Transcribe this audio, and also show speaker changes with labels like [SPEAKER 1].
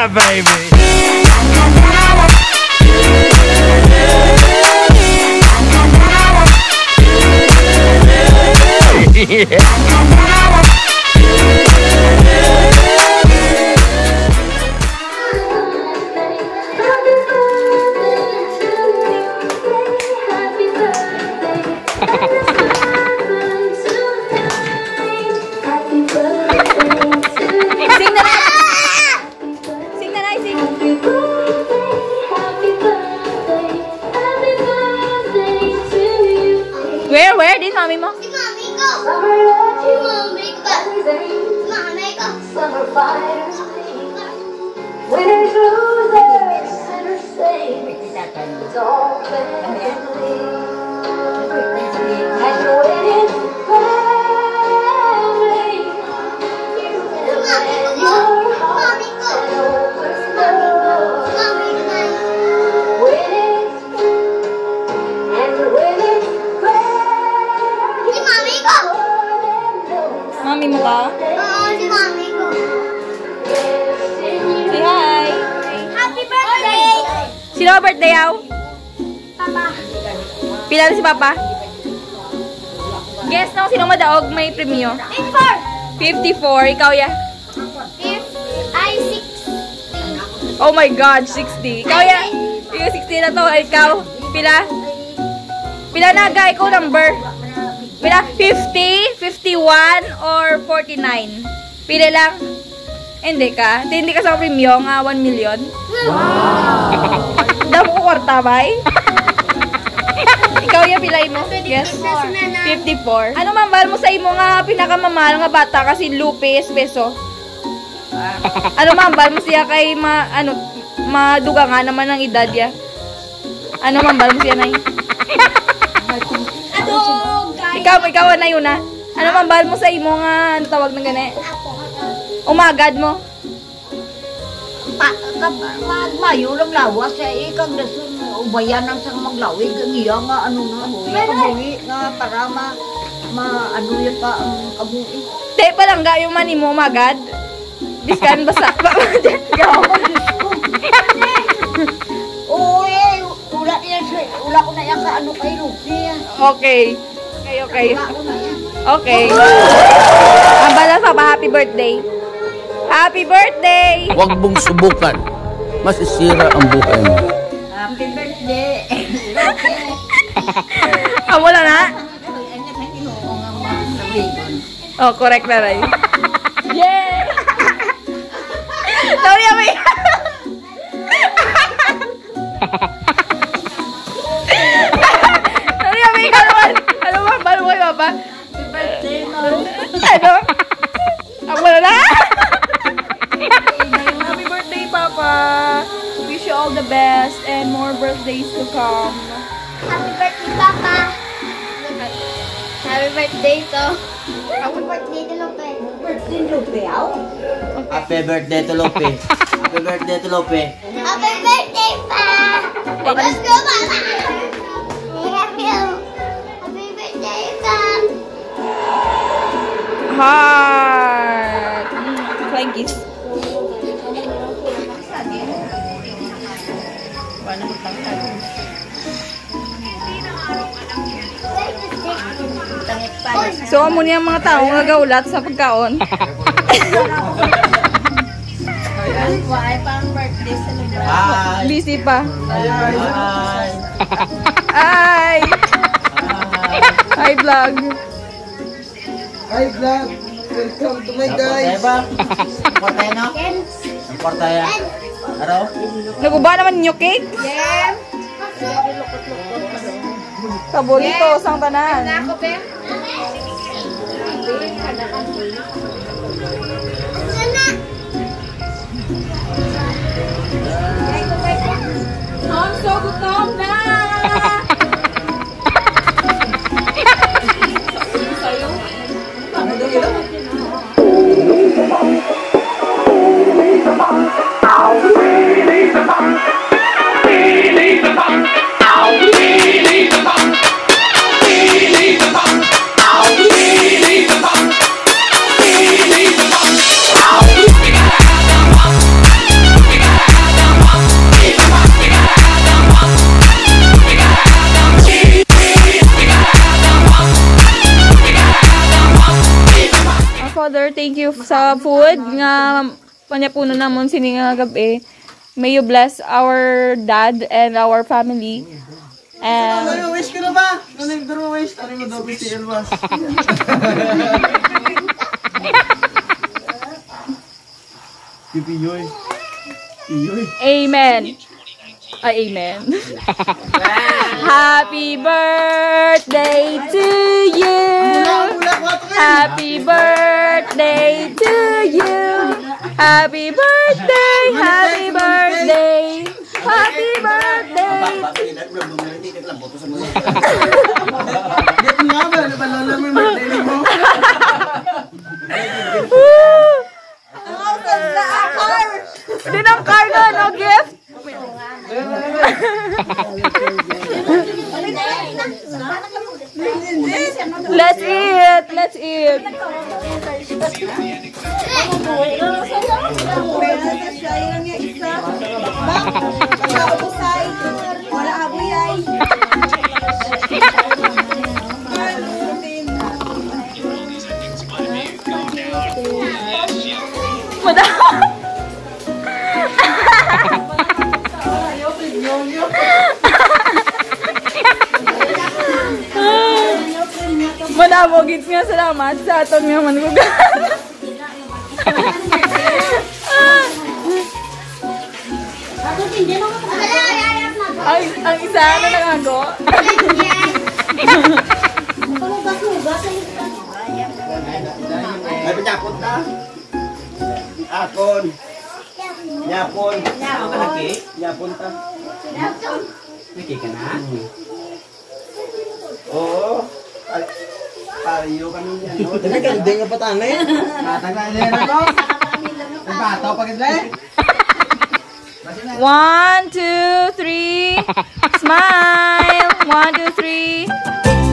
[SPEAKER 1] Yeah, baby. Yeah.
[SPEAKER 2] Where? Din mami mo?
[SPEAKER 3] Si mami ko. Si mami ko. Mami ko. Winners, losers, and the same. It's all family. And the winning family. And your heart and opens the door. Winning and the winning family. Si mami ko.
[SPEAKER 2] Mami mo ba?
[SPEAKER 3] Oo, si mami ko.
[SPEAKER 2] Say hi.
[SPEAKER 3] Happy birthday!
[SPEAKER 2] Sino ang birthday yaw?
[SPEAKER 3] Papa.
[SPEAKER 2] Pila na si Papa? Guess na kung sino madaog may premyo. 54. Ikaw ya?
[SPEAKER 3] If I 60.
[SPEAKER 2] Oh my God, 60. Ikaw ya? Ikaw 60 na to. Ikaw? Pila? Pila na ga? Ikaw number? Pila? 50, 51, or 49? Pila lang? Hindi ka? Hindi ka sa premyo nga 1 million? Wow! Damo ko kwarta bay? Ikaw yung pilay mo? Yes? 54. Ano mambal mo sa imo nga pinakamamahal nga bata kasi lupis peso? Ano mambal mo siya kay maduga nga naman ang edad ya? Ano mambal mo siya na yun? Ikaw na yun ha? Ano mambal mo sa imo nga tawag ng gani? Umagad mo?
[SPEAKER 4] Mayo lang lawas eh ikang dasun ubayan ang sang maglawig ang iya nga ano na kabuhi nga para ano ya pa ang kabuhi.
[SPEAKER 2] Tay pa lang ga yung mani mo umagad. Biskan basa.
[SPEAKER 4] Oo eh ula ko na yan ka ano kay Lucy.
[SPEAKER 2] Okay. Okay. Abala pa happy birthday. Happy birthday!
[SPEAKER 1] Huwag mong subukan. Masisira ang buhay mo.
[SPEAKER 4] Happy birthday.
[SPEAKER 2] Wala na? Oh, correct na rin. Yay! Sorry, Ami! Sorry, Ami! Ano ba? Baba?
[SPEAKER 4] Happy birthday, no?
[SPEAKER 2] Ano? Wala na? Happy birthday, Papa! Wish you all the best and more birthdays to come.
[SPEAKER 3] Happy birthday, Papa. Happy birthday to. Happy birthday to Lope.
[SPEAKER 4] Birthday Lupe, aw?
[SPEAKER 5] Happy birthday to Lope. Happy birthday to Lope.
[SPEAKER 3] Happy birthday, Pa. Let's go, Papa. Happy birthday, Pa.
[SPEAKER 2] Heart! Flying kiss. So, amo niya mga tao nga gaulat sa pagkaon.
[SPEAKER 4] Why pang birthday celebration?
[SPEAKER 5] Hi.
[SPEAKER 2] Busy pa.
[SPEAKER 5] Hi.
[SPEAKER 2] Hi! Hi, vlog.
[SPEAKER 6] Hi vlog! Welcome to my guys!
[SPEAKER 5] Portaya na? Ang portaya. Ano?
[SPEAKER 2] Naguba naman yung cake?
[SPEAKER 3] Yes.
[SPEAKER 2] Paborito, sang tanan. I'm so gutom na! sa food nga panyapuno namon sini nga gabi. May you bless our dad and our family. And
[SPEAKER 6] Wish ko na ba? Wish. Ano mo daw si Elwas? Pipiyoy.
[SPEAKER 2] amen. Amen. Happy birthday to you. Happy birthday to you. Happy birthday, happy birthday. Happy birthday.
[SPEAKER 6] Get nga ba? Ano ba lola mo yung birthday mo?
[SPEAKER 2] Hindi ng car na, no gift. Let's eat. Let's eat. Madamo gits nga salamat sa aton nga manugan. Ang isa na nangago.
[SPEAKER 5] Ay, nyapon ta. Akon. Nyapon. Ako ka laki? Nyapon ta. Laki ka na? Oo. Pariyo kami yan.
[SPEAKER 6] Naganding nga patana eh. Tataglan na yan ako. Nagpataw pa kita eh.
[SPEAKER 2] 1, 2, 3. Smile. 1, 2, 3.